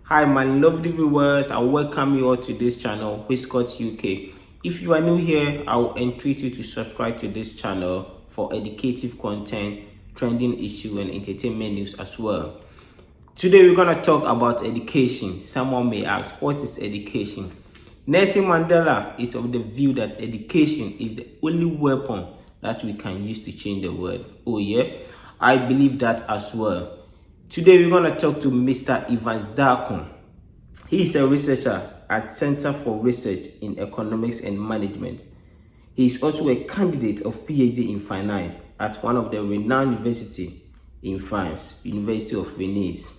Hi my lovely viewers, I welcome you all to this channel, Whiskot UK. If you are new here, I will entreat you to subscribe to this channel for educative content, trending issue and entertainment news as well. Today we're going to talk about education. Someone may ask, what is education? Nelson Mandela is of the view that education is the only weapon that we can use to change the world. Oh yeah, I believe that as well. Today we're going to talk to Mr. Evans Darkon. He is a researcher at Center for Research in Economics and Management. He is also a candidate of PhD in Finance at one of the renowned universities in France, University of Rennes.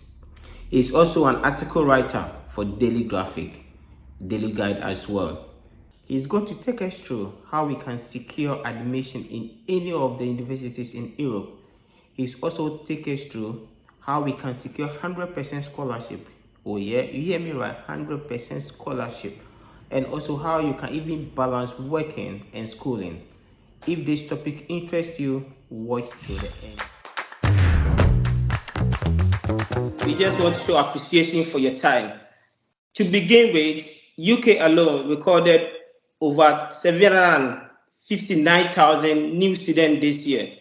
He is also an article writer for Daily Graphic, Daily Guide as well. He is going to take us through how we can secure admission in any of the universities in Europe. He is also take us through how we can secure 100% scholarship. Oh yeah, you hear me right, 100% scholarship. And also how you can even balance working and schooling. If this topic interests you, watch till the end. We just want to show appreciation for your time. To begin with, UK alone recorded over 759,000 new students this year.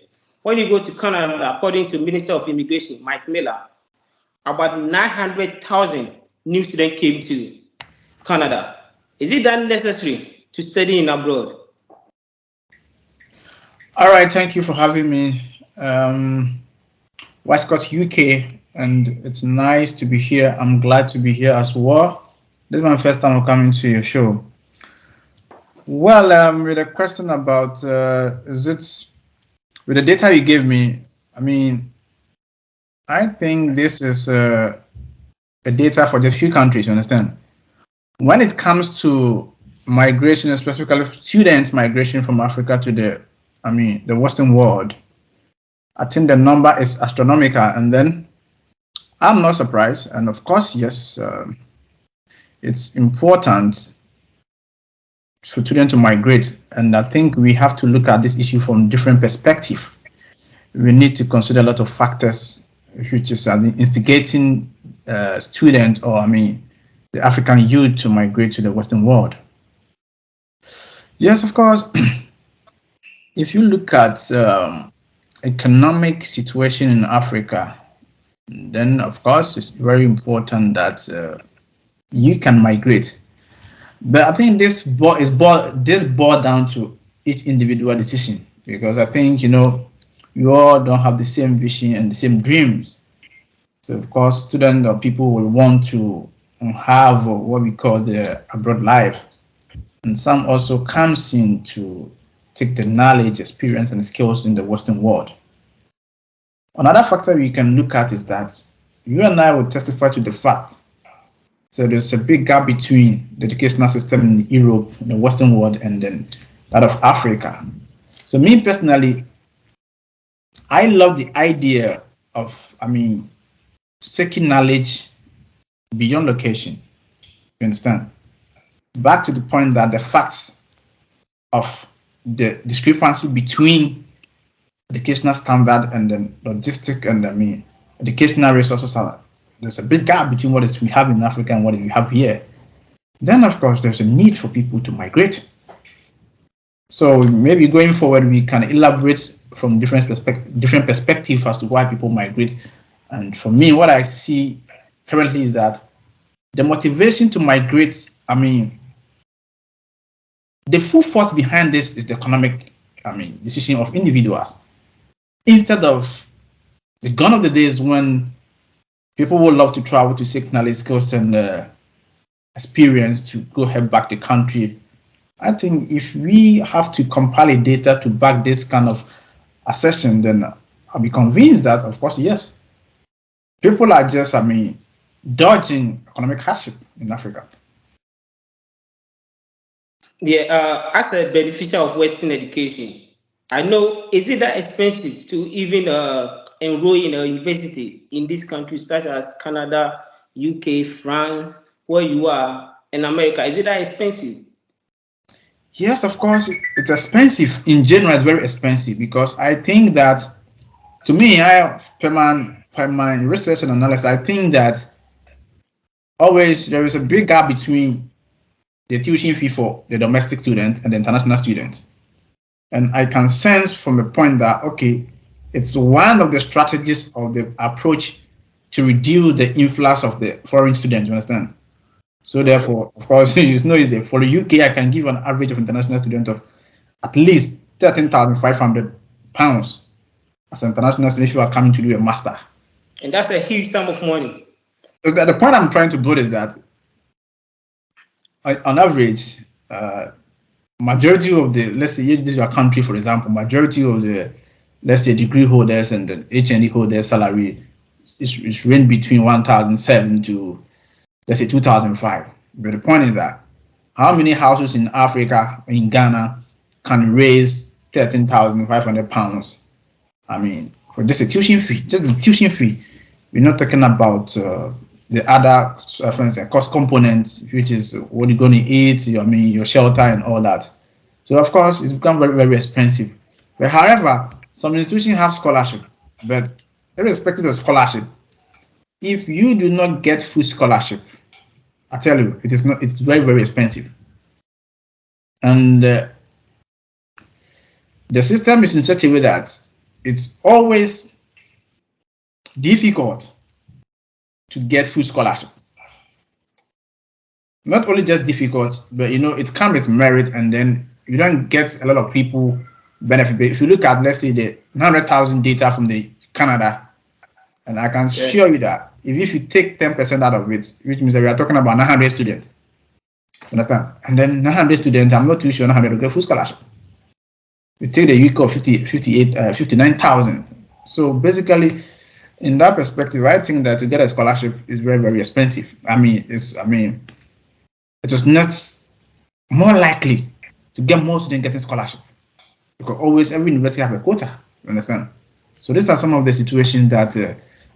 When you go to Canada, according to Minister of Immigration, Mike Miller, about 900,000 new students came to Canada. Is it that necessary to study in abroad? All right, thank you for having me. Westcott UK, and it's nice to be here. I'm glad to be here as well. This is my first time coming to your show. Well, with a question about with the data you gave me, I think this is a data for just few countries, you understand? When it comes to migration, specifically student migration from Africa to the Western world, I think the number is astronomical. And then I'm not surprised. And of course, yes, it's important for students to migrate. And I think we have to look at this issue from different perspectives. We need to consider a lot of factors, which is instigating students or the African youth to migrate to the Western world. Yes, of course. If you look at economic situation in Africa, then of course it's very important that you can migrate. But I think this boils down to each individual decision, because I think you all don't have the same vision and the same dreams. So of course, students or people will want to have what we call the abroad life, and some also comes in to take the knowledge, experience, and skills in the Western world. Another factor we can look at is that you and I will testify to the fact. So there's a big gap between the educational system in Europe, in the Western world, and then that of Africa. So me personally, I love the idea of, seeking knowledge beyond location. You understand? Back to the point that the facts of the discrepancy between educational standard and the logistic and educational resources there's a big gap between what we have in Africa and what we have here. Then of course there's a need for people to migrate. So maybe going forward we can elaborate from different perspectives as to why people migrate. And for me, what I see currently is that the motivation to migrate, the full force behind this is the economic, decision of individuals. Instead of the gone of the days when people would love to travel to seek knowledge, skills, and experience to go head back the country. I think if we have to compile data to back this kind of assertion, then I'll be convinced that, of course, yes, people are just, dodging economic hardship in Africa. Yeah, as a beneficiary of Western education, I know, is it that expensive to even enroll in a university in these countries such as Canada, UK, France, where you are, in America? Is it that expensive? Yes, of course, it's expensive. In general, it's very expensive, because I think that, to me, per my research and analysis, I think that always there is a big gap between the tuition fee for the domestic student and the international student. And I can sense from the point that, okay, it's one of the strategies of the approach to reduce the influx of the foreign students, you understand? So therefore, of course, it's not easy. For the UK, I can give an average of international student of at least £13,500 as an international student who are coming to do a master. And that's a huge sum of money. The point I'm trying to build is that on average, majority of the, let's say, this is your country, for example, majority of the, let's say, degree holders and the HND holders salary is range between 1,007 to, let's say, 2,005. But the point is that how many houses in Africa, in Ghana, can raise £13,500? I mean, for just a tuition fee, just the tuition fee. We're not talking about the other, for instance, cost components, which is what you're going to eat, your shelter and all that. So of course, it's become very, very expensive. But however, some institutions have scholarship, but irrespective of scholarship, if you do not get full scholarship, I tell you, it's very, very expensive. And the system is in such a way that it's always difficult to get full scholarship. Not only just difficult, but it comes with merit, and then you don't get a lot of people benefit. But if you look at, let's say, the 100,000 data from the Canada, and I can assure you that if you take 10% out of it, which means that we are talking about 900 students, understand? And then 900 students, I'm not too sure 900 will get full scholarship. We take the UK of 59,000. So basically, in that perspective, I think that to get a scholarship is very, very expensive. It is not more likely to get more students getting scholarship, because always every university have a quota. You understand? So these are some of the situations that,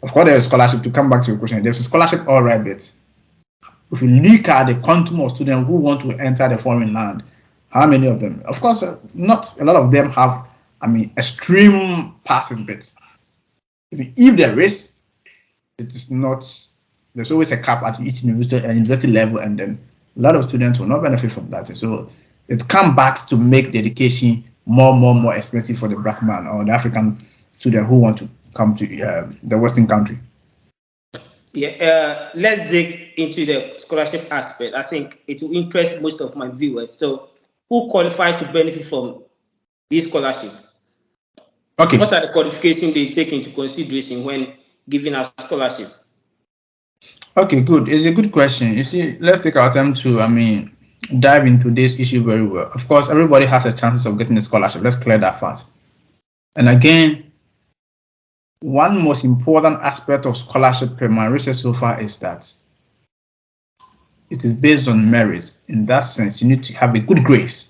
of course, there is scholarship. To come back to your question, there's a scholarship, all right, but if you look at the quantum of students who want to enter the foreign land, how many of them? Of course, not a lot of them have, extreme passes, but if there is, it is not. There's always a cap at each university level, and then a lot of students will not benefit from that. So it comes back to make the education more expensive for the black man or the African student who want to come to the Western country. Yeah, let's dig into the scholarship aspect. I think it will interest most of my viewers. So, who qualifies to benefit from this scholarship? Okay. What are the qualifications they take into consideration when giving a scholarship? Okay, good. It's a good question. You see, let's take our time to, dive into this issue very well. Of course, everybody has a chance of getting a scholarship. Let's clear that first. And again, one most important aspect of scholarship per my research so far is that it is based on merit. In that sense, you need to have a good grades.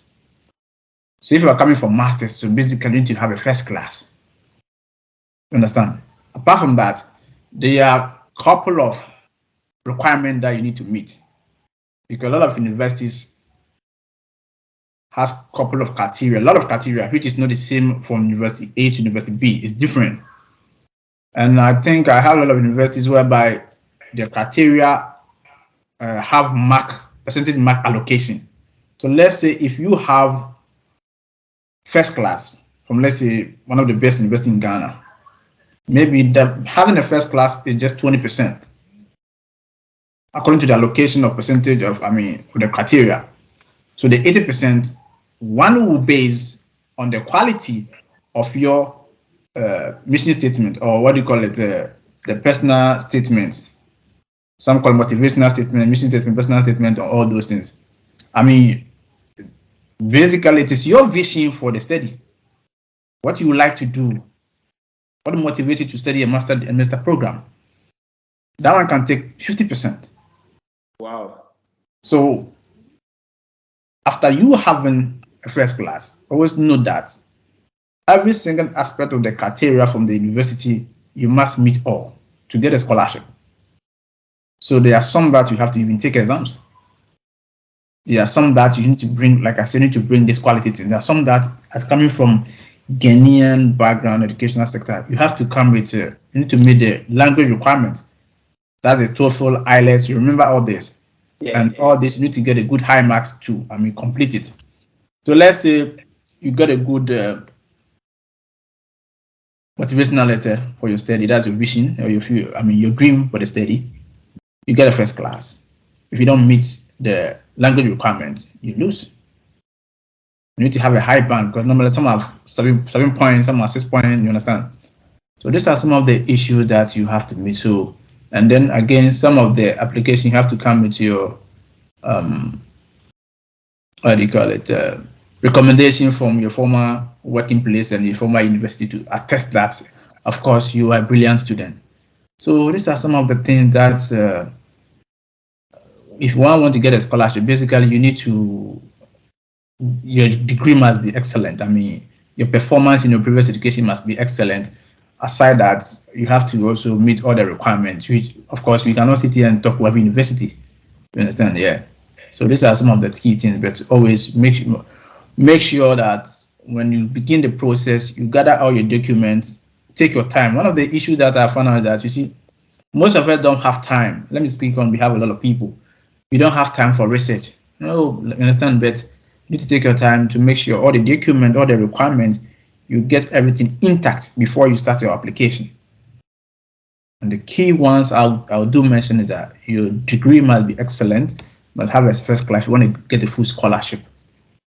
So if you are coming from masters, so basically you need to have a first class. You understand? Apart from that, there are a couple of requirements that you need to meet, because a lot of universities has a couple of criteria, which is not the same from university A to university B. It's different. And I think I have a lot of universities whereby the criteria have percentage mark allocation. So let's say if you have first class from, let's say, one of the best universities in Ghana, maybe having a first class is just 20%, according to the allocation of percentage of, the criteria. So the 80%, one will base on the quality of your mission statement, or what do you call it, the personal statements. Some call motivational statement, mission statement, personal statement, or all those things. Basically, it is your vision for the study, what you would like to do, what motivates you to study a master program. That one can take 50%. Wow. So after you having a first class, always know that every single aspect of the criteria from the university, you must meet all to get a scholarship. So there are some that you have to even take exams. There are some that you need to bring, like I said, you need to bring this quality to. There are some that, as coming from Ghanaian background, educational sector, you have to come with, you need to meet the language requirement. That's a TOEFL, IELTS. You remember all this, and Yeah. all this. You need to get a good high marks to, complete it. So let's say you got a good motivational letter for your study. That's your vision or your dream for the study. You get a first class. If you don't meet the language requirements, you lose. You need to have a high band because normally some have 7 points, some have 6 points. You understand? So these are some of the issues that you have to meet. So, and then again, some of the application you have to come with your what do you call it? Recommendation from your former working place and your former university to attest that, of course, you are a brilliant student. So these are some of the things that if one want to get a scholarship, basically you need to, your degree must be excellent. Your performance in your previous education must be excellent. Aside that, you have to also meet all the requirements, which of course we cannot sit here and talk about university. You understand? Yeah. So these are some of the key things, but always make sure that when you begin the process, you gather all your documents, take your time. One of the issues that I found out is that, you see, most of us don't have time. Let me speak on behalf of a lot of people. We don't have time for research. No, you understand, but you need to take your time to make sure all the document, all the requirements, you get everything intact before you start your application. And the key ones I'll do mention is that your degree must be excellent, but have a first class. You want to get a full scholarship.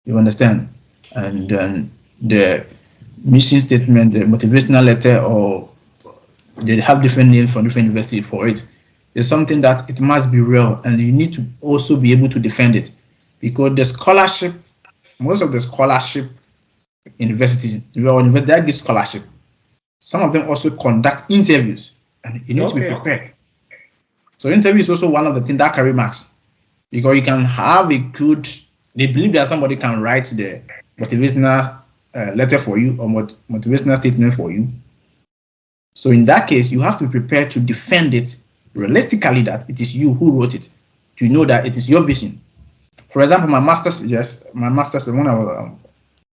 You understand? And the mission statement, the motivational letter, or they have different names from different universities for it. It's something that it must be real, and you need to also be able to defend it, because the scholarship, most of the scholarship universities, that give scholarship, some of them also conduct interviews, and you need to be prepared. So interview is also one of the things that carry marks, because you can have a good, they believe that somebody can write the motivational letter for you or motivational statement for you. So in that case, you have to be prepared to defend it realistically, that it is you who wrote it, to know that it is your vision. For example, my master's, when I was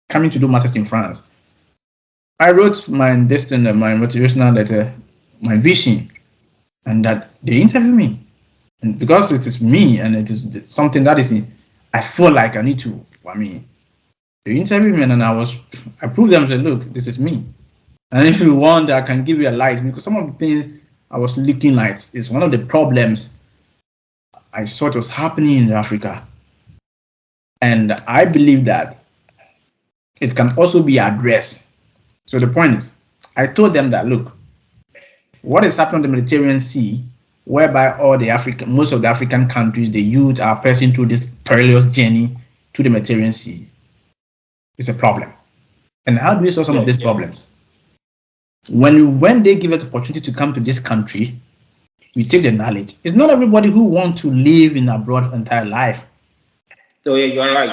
coming to do master's in France, I wrote my destiny, my motivational letter, my vision, and that they interview me. And because it is me and it is something that is, I feel like I need to, they interviewed me, and I proved them that, look, this is me. And if you want, I can give you a light, because some of the things I was looking at is one of the problems I saw it was happening in Africa. And I believe that it can also be addressed. So the point is, I told them that, look, what is happening in the Mediterranean Sea, whereby most of the African countries, the youth are passing through this perilous journey to the Mediterranean Sea, is a problem. And how do we solve some of these problems? When they give us the opportunity to come to this country, we take the knowledge. It's not everybody who wants to live in abroad entire life. So yeah, you're right.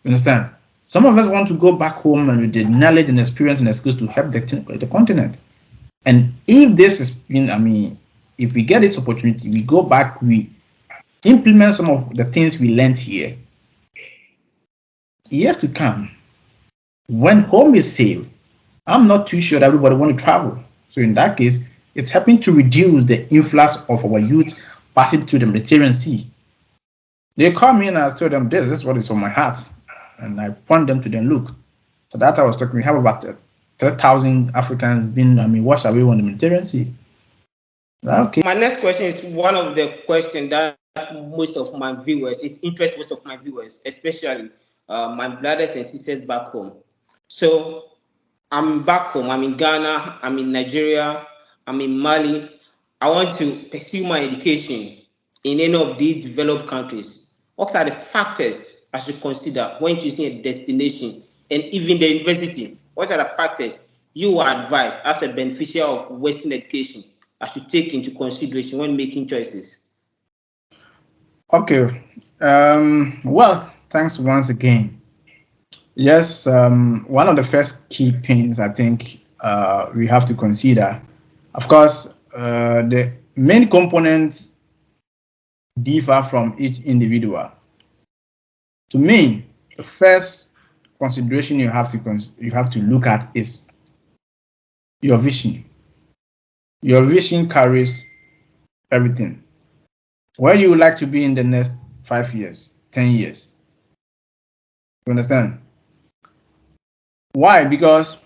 You understand? Some of us want to go back home and with the knowledge and experience and skills to help the continent. And if this is, if we get this opportunity, we go back, we implement some of the things we learned here. Years to come, when home is safe, I'm not too sure that everybody want to travel. So in that case, it's helping to reduce the influx of our youth passing through the Mediterranean Sea. They call me and I told them, this is what is on my heart. And I point them to them, look. So that I was talking, we have about 3,000 Africans being washed away on the Mediterranean Sea. Okay. My next question is one of the questions that most of my viewers, it interests most of my viewers, especially my brothers and sisters back home. So I'm back home. I'm in Ghana. I'm in Nigeria. I'm in Mali. I want to pursue my education in any of these developed countries. What are the factors I should consider when choosing a destination and even the university? What are the factors you advise as a beneficiary of Western education I should take into consideration when making choices? Okay. Well, thanks once again. Yes, one of the first key things I think we have to consider, of course, the main components differ from each individual. To me, the first consideration you have to look at is your vision. Your vision carries everything. Where you would like to be in the next 5 years, 10 years. You understand? Why? Because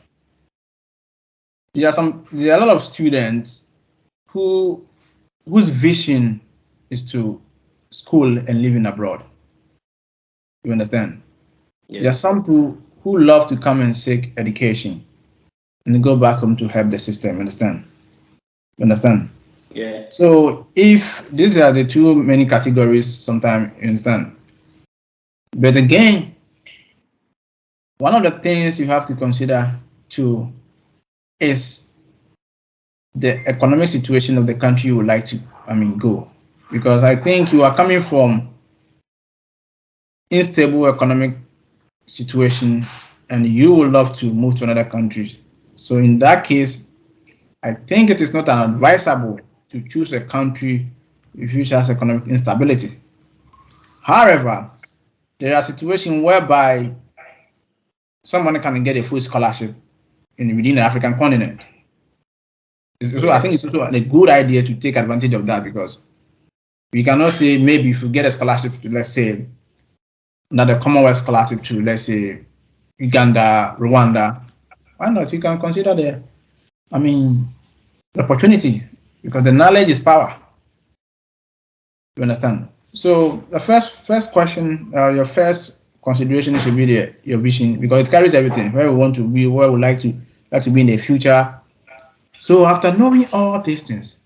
there are a lot of students whose vision is to school and living abroad. You understand? Yeah. There are some who love to come and seek education and go back home to help the system. Understand? You understand? Yeah. So if these are the two many categories, sometimes you understand. But again, one of the things you have to consider too is the economic situation of the country you would like to, go. Because I think you are coming from unstable economic situation and you would love to move to another country. So in that case, I think it is not advisable to choose a country which has economic instability. However, there are situations whereby someone can get a full scholarship within the African continent. So I think it's also a good idea to take advantage of that, because we cannot say maybe if you get a scholarship to, let's say, not a Commonwealth scholarship to, let's say, Uganda, Rwanda, why not? You can consider the opportunity, because the knowledge is power. You understand? So the first question, your first consideration should be your vision, because it carries everything. Where we want to be, where we like to be in the future. So after knowing all these things,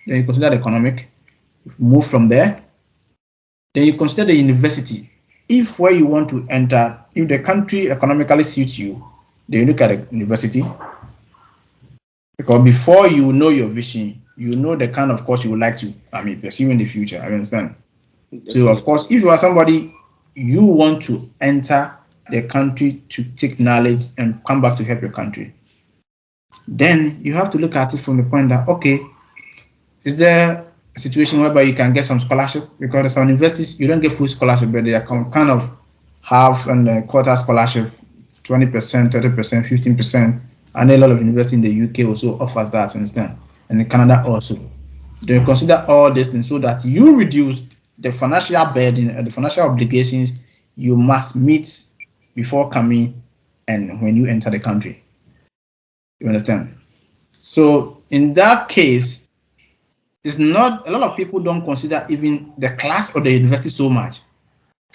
then you consider the economic, move from there. Then you consider the university. If where you want to enter, if the country economically suits you, then you look at the university. Because before you know your vision, you know the kind of course you would like to, pursue in the future. I understand. So of course, if you are somebody, you want to enter the country to take knowledge and come back to help your country, then you have to look at it from the point that, okay, is there a situation whereby you can get some scholarship? Because some universities, you don't get full scholarship, but they are kind of half and quarter scholarship, 20%, 30%, 15%. And a lot of universities in the UK also offers that, understand? And in Canada also. They consider all these things so that you reduce the financial burden and the financial obligations you must meet before coming and when you enter the country. You understand? So in that case, it's not, a lot of people don't consider even the class or the university so much.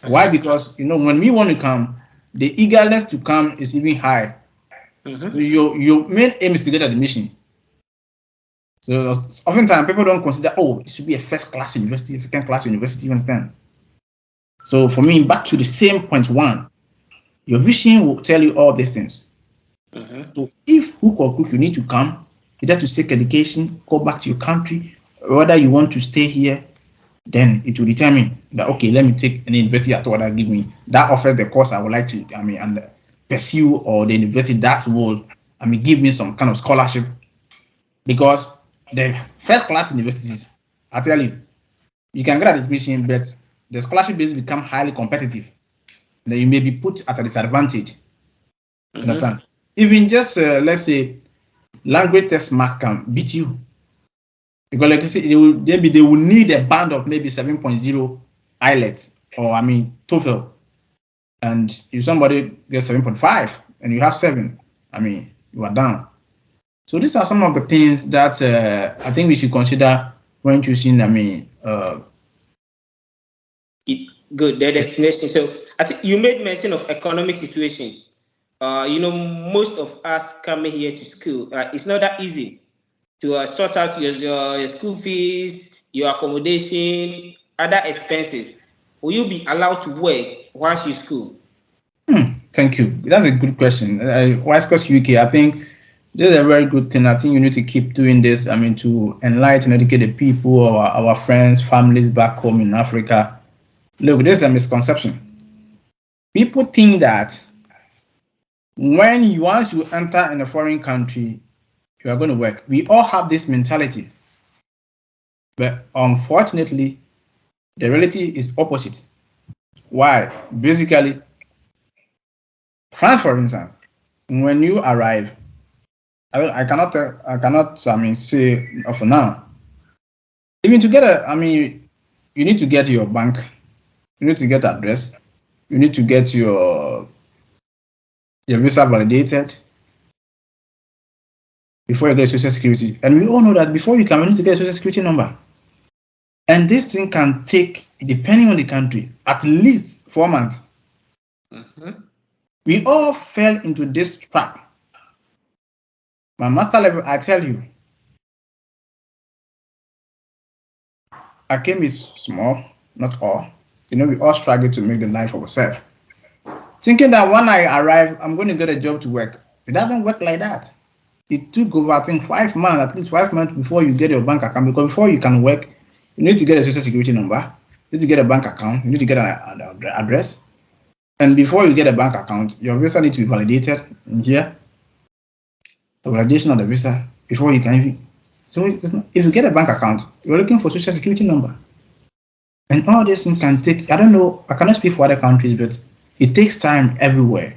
Why? Because when we want to come, the eagerness to come is even high. So your main aim is to get admission. So oftentimes people don't consider, it should be a first class university, a second class university, you understand? So for me, back to the same point one, your vision will tell you all these things. So if hook or crook you need to come, either to seek education, go back to your country, whether you want to stay here, then it will determine that, okay, let me take an university at all that give me that offers the course I would like to and pursue, or the university that will give me some kind of scholarship. Because the first class universities, I tell you, you can get admission, but the scholarship base become highly competitive. Then you may be put at a disadvantage. Understand? Even just let's say language test mark can beat you, because like you say, they will need a band of maybe 7.0 IELTS or TOEFL, and if somebody gets 7.5 and you have 7, you are down. So these are some of the things that I think we should consider when choosing. Good, that explanation. So I think you made mention of economic situation. Most of us coming here to school, it's not that easy to sort out your school fees, your accommodation, other expenses. Will you be allowed to work whilst you school? Thank you. That's a good question. West Coast UK, I think this is a very good thing. I think you need to keep doing this. To enlighten, educate the people, our friends, families back home in Africa. Look, there's a misconception. People think that once you enter in a foreign country, you are going to work. We all have this mentality, but unfortunately, the reality is opposite. Why? Basically, France, for instance, when you arrive, I cannot say for now. Even to get you need to get your bank, you need to get address, you need to get your visa validated before you get social security. And we all know that before you can, you need to get a social security number. And this thing can take, depending on the country, at least 4 months. We all fell into this trap. My master level, I tell you, I came with small, not all. We all struggle to make the life of ourselves. Thinking that when I arrive, I'm going to get a job to work. It doesn't work like that. It took over, I think, 5 months, at least 5 months before you get your bank account. Because before you can work, you need to get a social security number, you need to get a bank account, you need to get an address. And before you get a bank account, your visa needs to be validated in here. The validation of the visa before you can even. So if you get a bank account, you're looking for social security number. And all these things can take, I don't know, I cannot speak for other countries, but it takes time everywhere.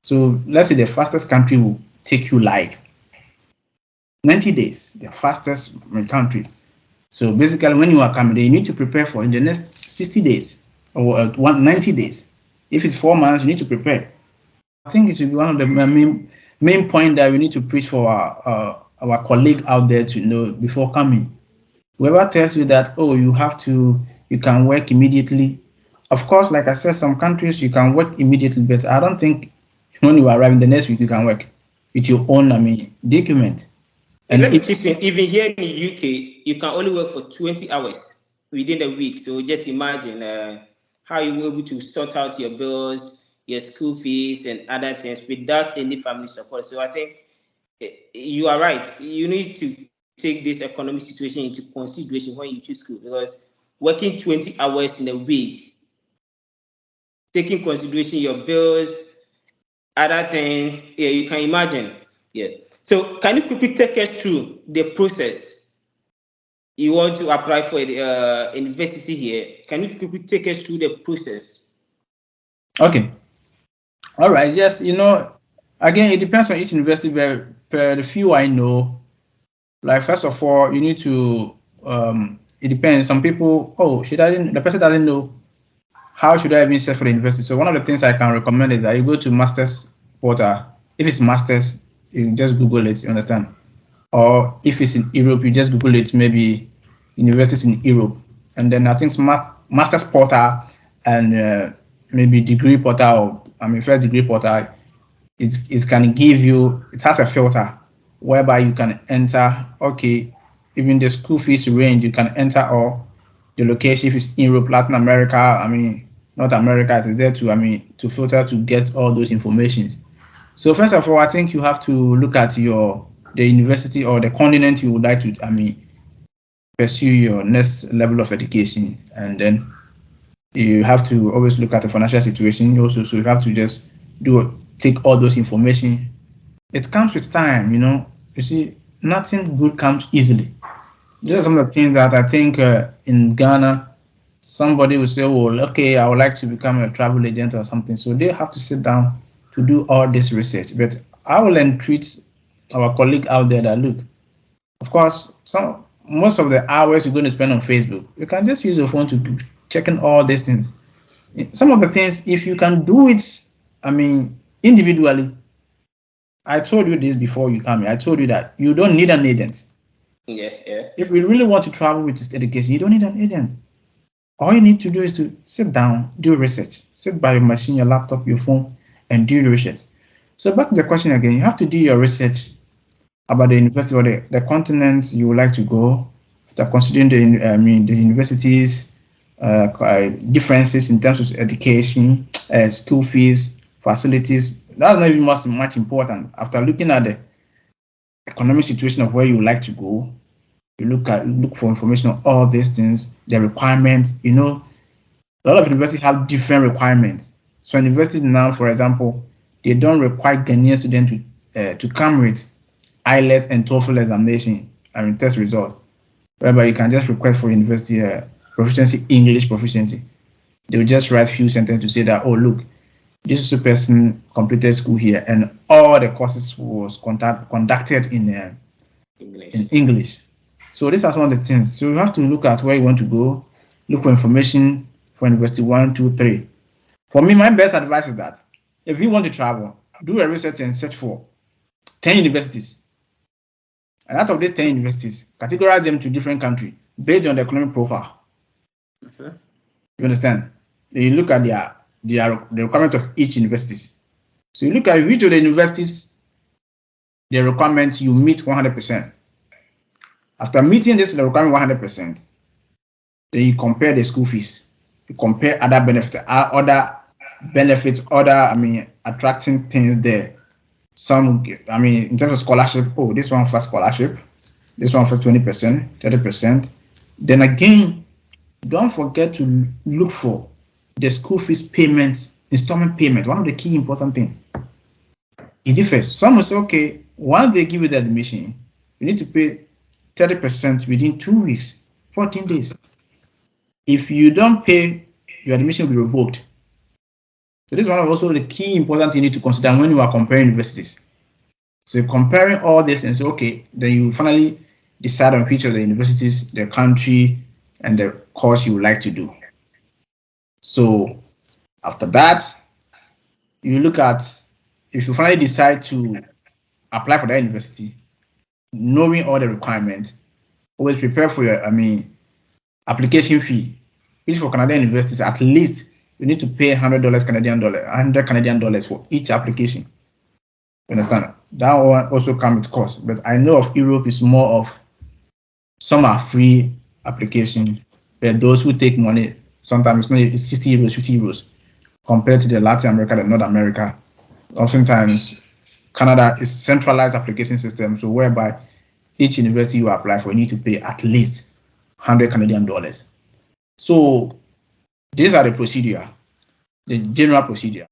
So let's say the fastest country will take you like 90 days, the fastest country. So basically, when you are coming there, you need to prepare for in the next 60 days or 90 days. If it's 4 months, you need to prepare. I think it should be one of the main point that we need to preach for our colleague out there to know before coming. Whoever tells you that, oh, you can work immediately. Of course, like I said, some countries you can work immediately, but I don't think when you arrive in the next week you can work with your own, document. And even here in the UK, you can only work for 20 hours within a week. So just imagine how you were able to sort out your bills, your school fees, and other things without any family support. So I think you are right. You need to take this economic situation into consideration when you choose school, because working 20 hours in a week, taking consideration your bills, other things, yeah, you can imagine. Yeah. So can you quickly take us through the process? You want to apply for the university here. Can you quickly take us through the process? Okay. All right. Yes. Again, it depends on each university. But the few I know, like first of all, you need to. It depends. Some people, the person doesn't know how should I even search for the university. So one of the things I can recommend is that you go to Masters portal. If it's Masters, you just Google it. You understand? Or if it's in Europe, you just Google it. Maybe universities in Europe, and then I think Masters portal and maybe degree portal, or first degree portal. It can give you. It has a filter whereby you can enter. Okay, even the school fees range you can enter, or the location if it's Europe, Latin America, North America, it is there to filter to get all those information. So first of all, I think you have to look at the university or the continent you would like to pursue your next level of education, and then you have to always look at the financial situation also. So you have to just take all those information. It comes with time, You see, nothing good comes easily. These are some of the things that I think in Ghana, somebody will say, well, okay, I would like to become a travel agent or something. So they have to sit down to do all this research. But I will entreat our colleague out there that, look, of course, most of the hours you're going to spend on Facebook, you can just use your phone to do checking all these things. Some of the things, if you can do it, individually, I told you this before you come here. I told you that you don't need an agent. Yeah. If we really want to travel with this education, you don't need an agent. All you need to do is to sit down, do research. Sit by your machine, your laptop, your phone, and do the research. So back to the question again, you have to do your research about the university or the continent you would like to go. After considering the universities, differences in terms of education, school fees, facilities. That's not even much important. After looking at the economic situation of where you would like to go, you look for information on all these things, the requirements. A lot of universities have different requirements. So universities now, for example, they don't require Ghanaian students to come with IELTS and TOEFL examination, test result, whereby you can just request for university proficiency, English proficiency. They will just write few sentences to say that, oh, look, this is a person completed school here, and all the courses was conducted in English. So this is one of the things. So you have to look at where you want to go, look for information for university 1, 2, 3. For me, my best advice is that if you want to travel, do a research and search for 10 universities. And out of these 10 universities, categorize them to different countries based on the economic profile. Mm-hmm. You understand? Then you look at the requirement of each universities. So you look at which of the universities, the requirements you meet 100%. After meeting this requirement 100%, then you compare the school fees. You compare other benefits, attracting things there. Some, in terms of scholarship, this one for scholarship, this one for 20%, 30%. Then again, don't forget to look for the school fees payments, installment payment. One of the key important things. It differs. Some will say, okay, once they give you the admission, you need to pay 30% within 2 weeks, 14 days. If you don't pay, your admission will be revoked. So this is one of also the key important things you need to consider when you are comparing universities. So you're comparing all this and say, okay, then you finally decide on which of the universities, the country, and the course you would like to do. So after that, you look at, if you finally decide to apply for that university, knowing all the requirements, always prepare for your, application fee, which for Canadian universities, at least you need to pay $100 Canadian dollar, $100 for each application. You understand? That one also comes with cost. But I know of Europe is more of, some are free application, but those who take money, sometimes it's 60 euros, 50 euros, compared to the Latin America, the North America. Oftentimes, Canada is centralized application system, so whereby each university you apply for, you need to pay at least 100 Canadian dollars. So these are the procedure, the general procedure.